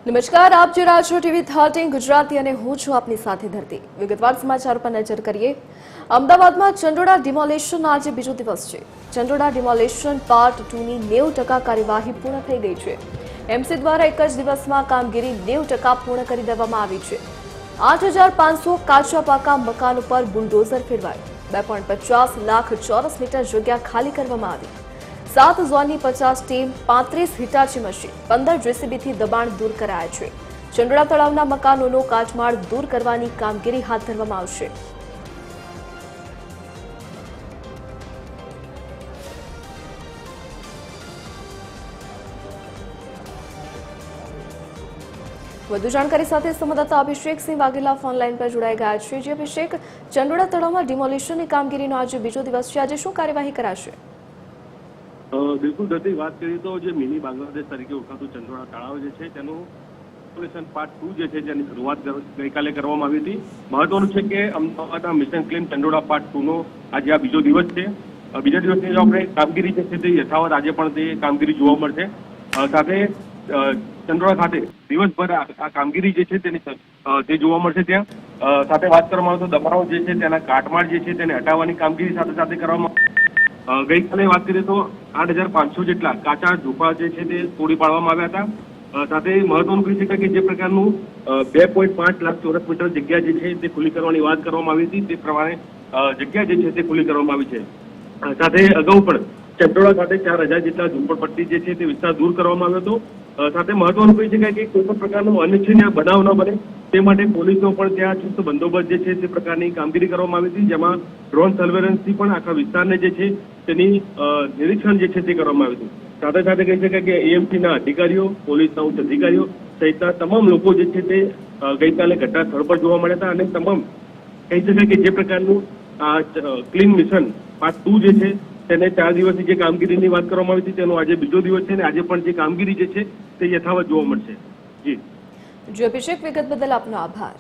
નમસ્કાર, આપ જોઈ રહ્યા છો ટીવી 13 ગુજરાતી અને હું છું આપની સાથે ધરતી। વિગતવાર સમાચાર પર નજર કરીએ। અમદાવાદમાં ચંડોળા ડિમોલેશન આજે બીજો દિવસ છે। ચંડોળા ડિમોલેશન પાર્ટ 2 ની 90% કાર્યવાહી પૂર્ણ થઈ ગઈ છે। એમસી દ્વારા એક જ દિવસમાં કામગીરી 90% પૂર્ણ કરી દેવામાં આવી છે। 8500 કાચા પાકા મકાન ઉપર બુલડોઝર ફેરવાયું। 2.50 લાખ ચોરસ મીટર જગ્યા ખાલી કરવામાં આવી। 7 ઝોનની 50 ટીમ, 35 હિટાચી મશીન, 15 જેસીબીથી દબાણ દૂર કરાયા છે। ચંડોળા તળાવના મકાનોનો કાચમાળ દૂર કરવાની કામગીરી હાથ ધરવામાં આવશે। વધુ જાણકારી સાથે સંવાદદાતા અભિષેક સિંહ વાઘેલા ફોનલાઈન પર જોડાઈ ગયા છે। જે અભિષેક, ચંડોળા તળાવમાં ડિમોલિશનની કામગીરીનો આજે બીજો દિવસ છે, આજે શું કાર્યવાહી કરાશે? બિલકુલ ધરતી, વાત કરીએ તો જે મિની બાંગ્લાદેશ તરીકે ઓળખાતું ચંડોળા તળાવ જે છે તેનું ડિમોલિશન પાર્ટ 2 જે છે તેની શરૂઆત ગઈકાલે કરવામાં આવી હતી। મહત્વનું છે કે અમદાવાદના મિશન ક્લીન ચંડોળા પાર્ટ 2 નો આજે આ બીજો દિવસ છે। બીજા દિવસની જો આપણે કામગીરી જે છે તે યથાવત આજે પણ તે કામગીરી જોવા મળશે। સાથે ચંડોળા ખાતે દિવસભર આ કામગીરી જે છે તે જોવા મળશે। ત્યાં સાથે વાત કરવામાં આવે તો દબાણો જે છે તેના કાટમાળ જે છે તેને હટાવવાની કામગીરી સાથે સાથે કરવામાં ગઈકાલે વાત કરીએ તો 8500 જેટલા કાચા ઝૂંપડા જે છે તે તોડી પાડવામાં આવ્યા હતા। સાથે મહત્વનું કહી શકાય કે જે પ્રકારનું 2.5 લાખ ચોરસ મીટર જગ્યા જે છે તે ખુલ્લી કરવાની વાત કરવામાં આવી હતી તે પ્રમાણે જગ્યા જે છે તે ખુલ્લી કરવામાં આવી છે। સાથે અગાઉ પણ ચંડોળા ખાતે 4000 જેટલા ઝૂંપડપટ્ટી જે છે તે વિસ્તાર દૂર કરવામાં આવ્યો હતો। સાથે મહત્વનું કહી શકાય કે કોઈ પણ પ્રકારનો અનિચ્છનીય બનાવ ન બને તે માટે પોલીસનો પણ ત્યાં ચુસ્ત બંદોબસ્ત જે છે તે પ્રકારની કામગીરી કરવામાં આવી હતી, જેમાં ડ્રોન સર્વેલન્સથી પણ આખા વિસ્તારને જે છે તેની નિરીક્ષણ જે છે તે કરવામાં આવ્યું હતું। સાથે સાથે કહી શકાય કે એએમસીના અધિકારીઓ, પોલીસના ઉચ્ચ અધિકારીઓ સહિતના તમામ લોકો જે છે તે ગઈકાલે ઘટના સ્થળ પર જોવા મળ્યા હતા અને તમામ કહી શકાય કે જે પ્રકારનું આ ક્લીન મિશન પાર્ટ 2 જે છે તેને 4 દિવસની જે કામગીરીની વાત કરવામાં આવી હતી તેનો આજે બીજો દિવસ છે અને આજે પણ જે કામગીરી જે છે તે યથાવત જોવા મળશે। જી અભિષેક, વિગત બદલ આપનો આભાર।